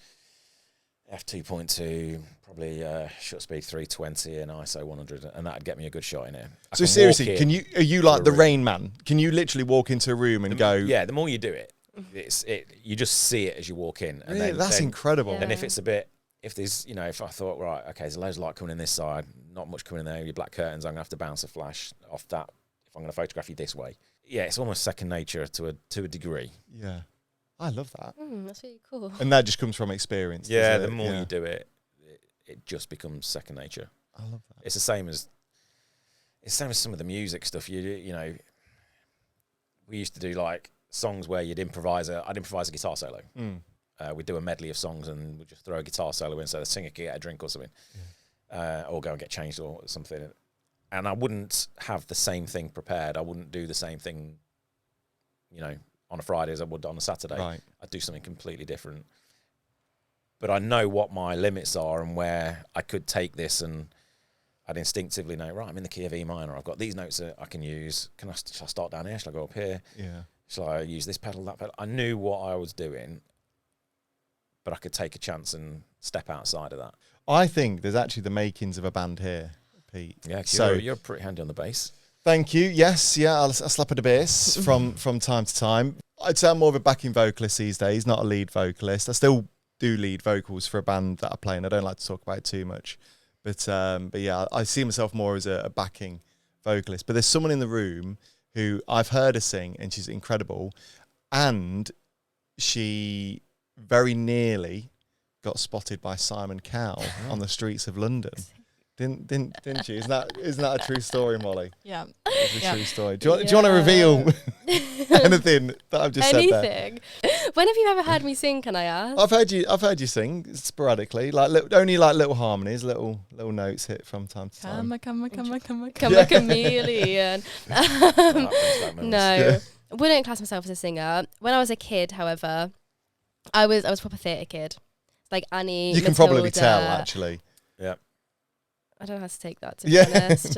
f2.2, probably shutter speed 320 and ISO 100, and that'd get me a good shot in here. So seriously, are you like the Rain Man? Can you literally walk into a room and go? Yeah, the more you do it, you just see it as you walk in. And really? That's incredible. And if it's a bit, if there's, if I thought, right, okay, there's loads of light coming in this side, not much coming in there, your black curtains, I'm going to have to bounce a flash off that if I'm going to photograph you this way. Yeah, it's almost second nature to a degree. Yeah. I love that. That's really cool. And that just comes from experience. Yeah, the more you do it, it just becomes second nature. I love that. It's the same as some of the music stuff. We used to do like songs where I'd improvise a guitar solo. We'd do a medley of songs and we'd just throw a guitar solo in so the singer could get a drink or something, or go and get changed or something. And I wouldn't have the same thing prepared. I wouldn't do the same thing, on a Friday as I would on a Saturday. Right. I'd do something completely different. But I know what my limits are and where I could take this, and I'd instinctively know, right, I'm in the key of E minor. I've got these notes that I can use. Shall I start down here? Shall I go up here? Yeah. Shall I use this pedal, that pedal? I knew what I was doing, but I could take a chance and step outside of that. I think there's actually the makings of a band here, Pete. Yeah, so you're pretty handy on the bass. Thank you. Yes, yeah, I'll slap at the bass from time to time. I'd say I'm more of a backing vocalist these days, not a lead vocalist. I still do lead vocals for a band that I play, and I don't like to talk about it too much. But yeah, I see myself more as a backing vocalist. But there's someone in the room who I've heard her sing, and she's incredible. And she very nearly got spotted by Simon Cowell on the streets of London. Didn't she? Isn't that a true story, Molly? Yeah. It's a true story. Do you want to reveal anything that I've just said there? When have you ever heard me sing, can I ask? I've heard you sing sporadically, only little harmonies, little notes hit from time to time. Come a chameleon. No, wouldn't class myself as a singer. When I was a kid, however, I was proper theatre kid. Like Annie, you can Matilda. probably tell, actually. Yeah. I don't know how to take that, to be honest.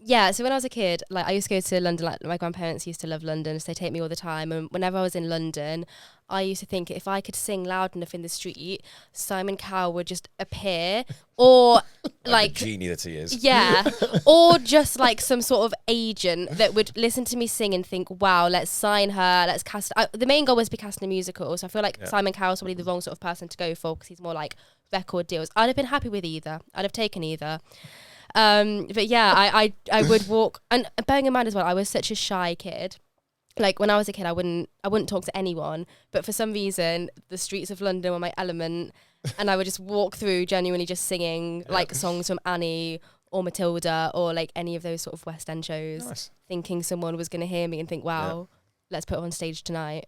Yeah, so when I was a kid, like I used to go to London, like my grandparents used to love London, so they take me all the time. And whenever I was in London, I used to think if I could sing loud enough in the street, Simon Cowell would just appear, or like the genie that he is. Yeah, or just like some sort of agent that would listen to me sing and think, wow, let's sign her, let's cast. The main goal was to be cast in a musical, so I feel like Simon Cowell's probably the wrong sort of person to go for because he's more like record deals. I'd have been happy with either. I'd have taken either. But yeah, I would walk, and bearing in mind as well, I was such a shy kid. Like when I was a kid, I wouldn't talk to anyone, but for some reason, the streets of London were my element, and I would just walk through genuinely just singing like songs from Annie or Matilda or like any of those sort of West End shows, thinking someone was going to hear me and think, wow, let's put her on stage tonight.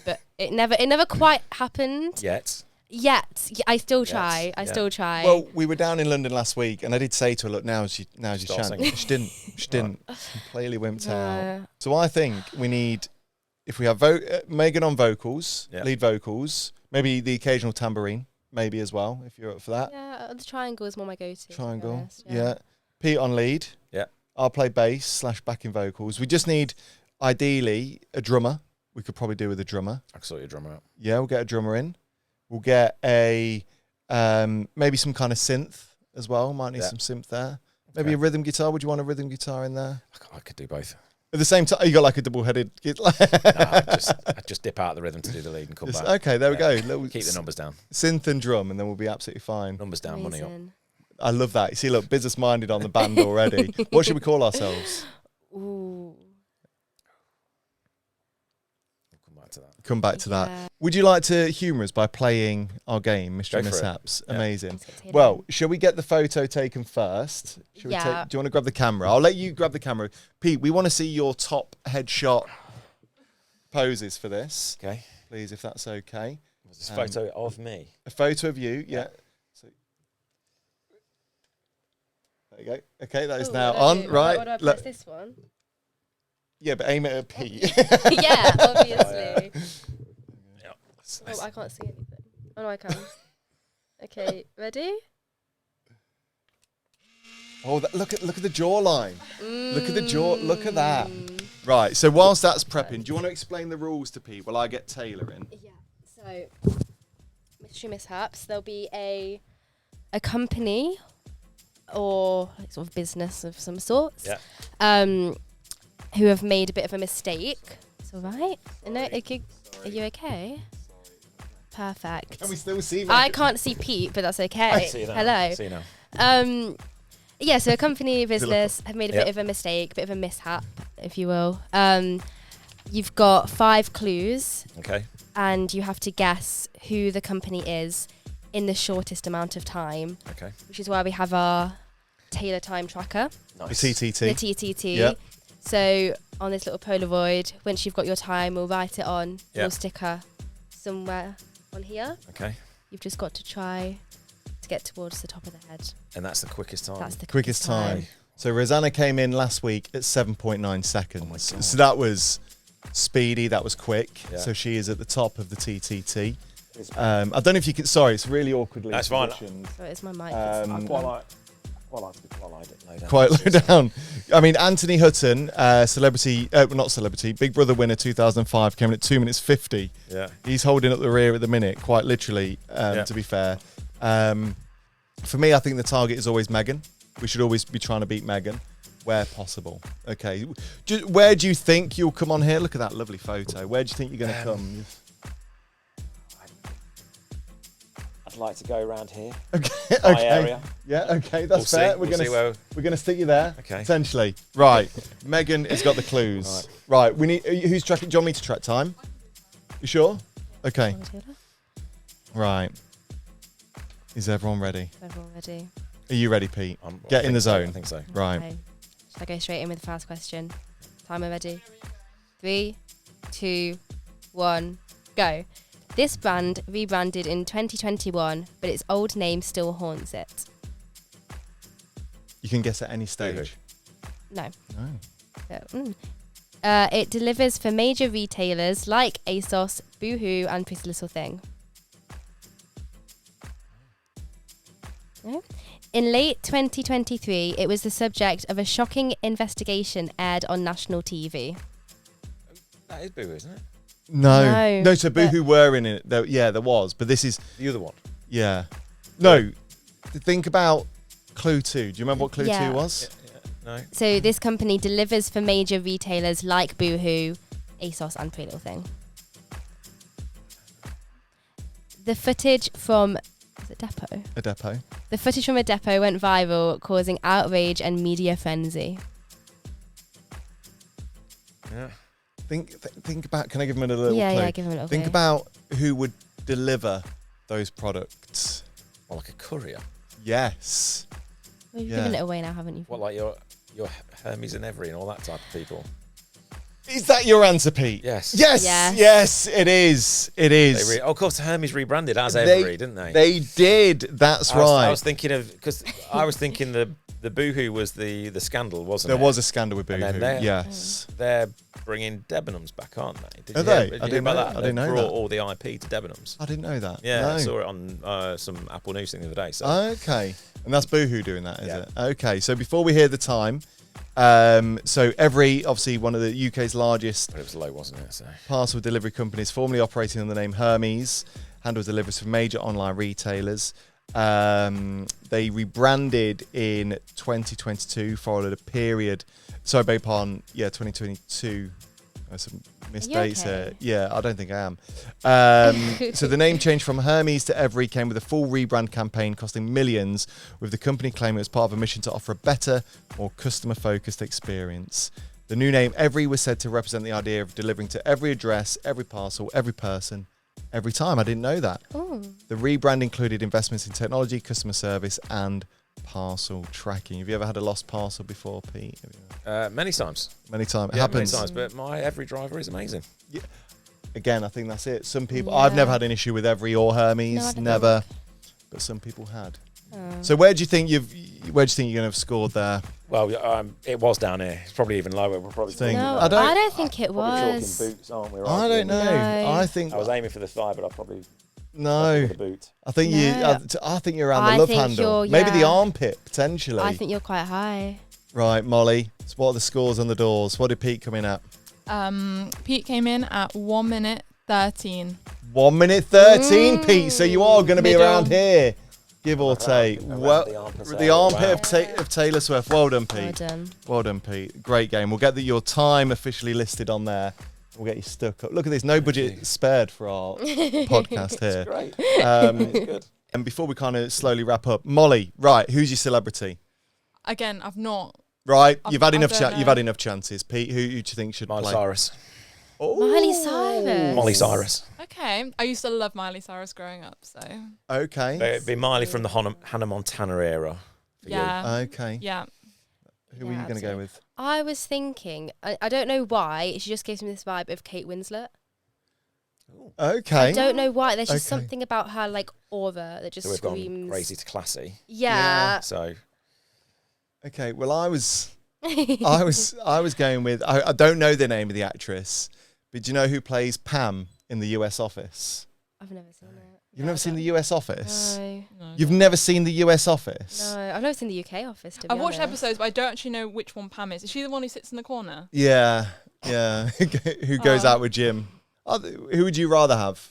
But it never quite happened. Yet, I still try. I still try. Well, we were down in London last week, and I did say to her, "Look, now's your chance." She didn't. She didn't. Completely wimped out. So I think we need, if we have Megan on vocals, lead vocals, maybe the occasional tambourine, maybe as well, if you're up for that. Yeah, the triangle is more my go-to. Triangle. Yeah. Pete on lead. Yeah. I'll play bass / backing vocals. We just need, ideally, a drummer. We could probably do with a drummer. I can sort your drummer out. Yeah, we'll get a drummer in. We'll get a maybe some kind of synth as well. Might need some synth there. Maybe a rhythm guitar. Would you want a rhythm guitar in there? I could do both. At the same time, you got like a double-headed. I just dip out of the rhythm to do the lead and come back. Okay, there we go. Keep the numbers down. Synth and drum, and then we'll be absolutely fine. Numbers down, money up. I love that. You see, look, business-minded on the band already. What should we call ourselves? Ooh. Come back to that. Would you like to humour us by playing our game, Mystery Mishaps? Amazing. Well, shall we get the photo taken first? Do you want to grab the camera? I'll let you grab the camera. Pete, we want to see your top headshot poses for this. Okay. Please, if that's okay. This photo of me. A photo of you, yeah. So, there you go. Okay, that is now on. Right. What do I press this one? Yeah, but aim it at Pete. Yeah, obviously. Yeah. I can't see anything. Oh, no, I can. Okay, ready? Oh, look at the jawline. Look at the jaw. Look at that. Right. So whilst that's prepping, do you want to explain the rules to Pete while I get Taylor in? Yeah. So, Mystery Mishaps. There'll be a company or like sort of business of some sorts. Yeah. Who have made a bit of a mistake. It's all right. No, are you okay? Perfect. Can we still see me? I can't see Pete, but that's okay. I see you now. Hello. I see you now. Yeah, so a company business have made a bit of a mistake, bit of a mishap, if you will. You've got 5 clues. Okay. And you have to guess who the company is in the shortest amount of time. Okay. Which is why we have our Taylor time tracker. Nice. The TTT. The TTT. Yep. So on this little Polaroid, once you've got your time, we'll write it on. We'll stick her somewhere on here. Okay. You've just got to try to get towards the top of the head. And that's the quickest time. That's the quickest time. So Rosanna came in last week at 7.9 seconds. Oh my God. So that was speedy. That was quick. Yeah. So she is at the top of the TTT. I don't know if you can. Sorry, it's really awkwardly. That's fine. So it's my mic. I quite Quite low down. I mean, Anthony Hutton, not celebrity, Big Brother winner 2005, came in at 2 minutes 50. Yeah. He's holding up the rear at the minute, quite literally, to be fair. For me, I think the target is always Meghan. We should always be trying to beat Meghan where possible. Okay. Where do you think you'll come on here? Look at that lovely photo. Where do you think you're going to come? I'd like to go around here. Okay. My area. Yeah, okay, that's fair. We're gonna stick you there. Okay. Essentially. Right. Meghan has got the clues. Right. We need who's tracking? Do you want me to track time? You sure? Okay. Right. Is everyone ready? Everyone ready. Are you ready, Pete? Get in the zone. I think so. Right. Okay. Should I go straight in with the first question? Timer ready? 3, 2, 1, go. This brand rebranded in 2021, but its old name still haunts it. You can guess at any stage. No. No. It delivers for major retailers like ASOS, Boohoo, and Pretty Little Thing. No. In late 2023, it was the subject of a shocking investigation aired on national TV. That is Boohoo, isn't it? No, so Boohoo were in it. There was, but this is The other one. yeah. No, think about Clue 2. Do you remember what Clue 2 was? No. So this company delivers for major retailers like Boohoo, ASOS, and Pretty Little Thing. The footage from a depot. A depot. The footage from a depot went viral, causing outrage and media frenzy. Yeah. Think about. Can I give them a little clue? Yeah, give them a little Think clue. about who would deliver those products. Well, like a courier. Yes. Well, you've given it away now, haven't you? What, like your Hermes and Every and all that type of people? Is that your answer, Pete? Yes. Yes, it is. It is. Of course, Hermes rebranded as Every, didn't they? They did. That's right. I was thinking of, because I was thinking the Boohoo was the scandal, wasn't it? There was a scandal with Boohoo. And then Yes. They're bringing Debenhams back, aren't they? Are they? Did I you didn't hear know about that. I didn't know brought that. all the IP to Debenhams. I didn't know that. Yeah, No. I saw it on some Apple News thing the other day. So. Okay. And that's Boohoo doing that, is Yeah. it? Okay. So before we hear the time, so Every, obviously one of the UK's largest But it was low, wasn't it? So. parcel delivery companies, formerly operating under the name Hermes, handles deliveries for major online retailers. They rebranded in 2022, followed a period. Sorry, beg pardon. Yeah, 2022. Some missed dates here. Yeah, I don't think I am. So the name change from Hermes to Every came with a full rebrand campaign costing millions, with the company claiming it was part of a mission to offer a better, more customer-focused experience. The new name Every was said to represent the idea of delivering to every address, every parcel, every person, every time. I didn't know that. Ooh. The rebrand included investments in technology, customer service, and parcel tracking. Have you ever had a lost parcel before, Pete? Many times. Many times. It Yeah, happens. many times. But my Every driver is amazing. Yeah. Again, I think that's it. Some people, Yeah. I've never had an issue with Every or Hermes, No, I don't never, but some people had. Oh. So where do you think you're going to have scored there? Well, it was down here. It's probably even lower. We're probably Think- No, I don't- think it probably was. talking boots, aren't we? I don't know. No. I think I was aiming for the thigh, but I probably no. went for the boot. I think No. I think you're around the I love think handle. you're- Maybe the yeah. armpit potentially. I think you're quite high. Right, Molly. So what are the scores on the doors? What did Pete come in at? Pete came in at 1 minute 13. 1 minute 13, Pete. So you are going to be Middle. around here, give or take. around Well, the armpit the area. armpit Wow. of Taylor Swift. Well done, Well Pete. done. Well done, Pete. Great game. We'll get your time officially listed on there. We'll get you stuck up. Look at this. No budget spared for our podcast here. Great. Um, Good. and before we kind of slowly wrap up, Molly, right? Who's your celebrity? Again, I've not. Right, I- you've had I enough. don't know. You've had enough chances, Pete. Who do you think should Miley play? Cyrus. Oh. Miley Cyrus. Molly Cyrus. Okay. I used to love Miley Cyrus growing up, so Okay. It'd be Miley from the Hannah Montana era. For you. yeah. Okay. Yeah. Who are you Yeah, going to go absolutely. with? I was thinking, I don't know why, she just gives me this vibe of Kate Winslet. Okay. I don't know why. There's just Okay. something about her like aura that just So we've gone screams. crazy to classy. Yeah. So Okay. Well, I was going with. I don't know the name of the actress, but do you know who plays Pam in the US Office? I've never seen it. You've never seen the US Office? No. You've never seen the US Office? No, I've never seen the UK Office, to be I've watched honest. episodes, but I don't actually know which one Pam is. Is she the one who sits in the corner? Yeah. Who goes out with Jim? Who would you rather have?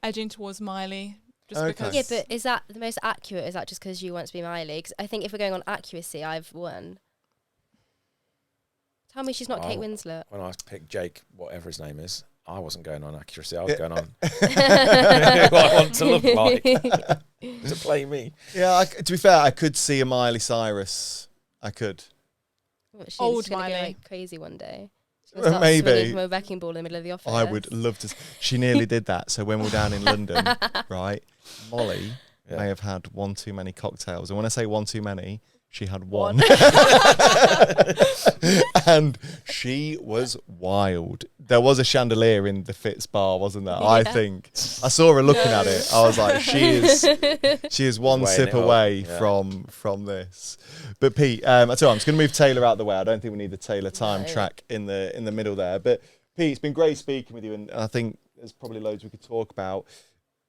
Edging towards Miley. Just Okay. because. Yeah, but is that the most accurate? Is that just because you want to be Miley? Because I think if we're going on accuracy, I've won. Tell me she's not Kate Winslet. When I picked Jake, whatever his name is, I wasn't going on accuracy. I was going on who I want to look like to play me. Yeah, to be fair, I could see a Miley Cyrus. I could. She's Old gonna go Miley. like crazy one day. She's gonna start Maybe. swinging from a wrecking ball in the middle of the office. I would love to. She nearly did that. So when we were down in London, right, Molly may have had one too many cocktails. And when I say one too many, she had one. And she was wild. There was a chandelier in the Fitz bar, wasn't there? Yeah. I think. I saw her looking at it. I was like, she is one Weighing sip it up, away yeah. from this. But Pete, I tell you, I'm just going to move Taylor out of the way. I don't think we need the Taylor time No. track in the middle there. But Pete, it's been great speaking with you, and I think there's probably loads we could talk about.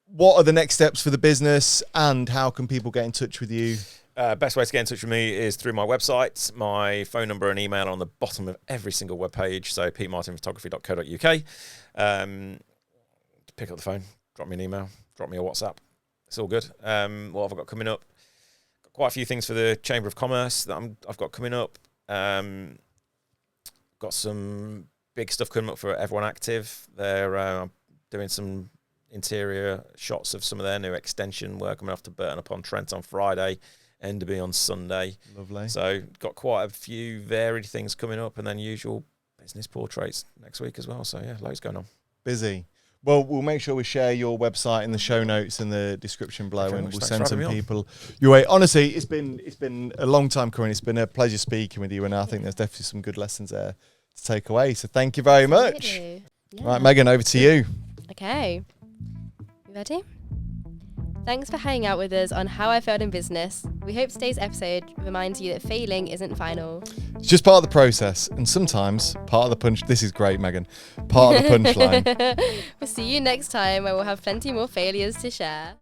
What are the next steps for the business, and how can people get in touch with you? Best way to get in touch with me is through my website. My phone number and email are on the bottom of every single webpage. So petemartinphotography.co.uk. Pick up the phone, drop me an email, drop me a WhatsApp. It's all good. What have I got coming up? Got quite a few things for the Chamber of Commerce that I've got coming up. Got some big stuff coming up for Everyone Active. They're doing some interior shots of some of their new extension work. I'm off to Burton upon Trent on Friday. Enderby on Sunday. Lovely. So got quite a few varied things coming up, and then usual business portraits next week as well. So yeah, loads going on. Busy. Well, we'll make sure we share your website in the show notes and the description below, Thank you and very we'll much. send Thanks for some having me on. people your way. Honestly, it's been a long time coming. It's been a pleasure speaking with you, and I think there's definitely some good lessons there to take away. So thank you very much. Absolutely. Yeah. Right, Megan, over to you. Okay. You ready? Thanks for hanging out with us on How I Failed in Business. We hope today's episode reminds you that failing isn't final. It's just part of the process, and sometimes part of the punch. This is great, Megan. Part of the punchline. We'll see you next time where we'll have plenty more failures to share.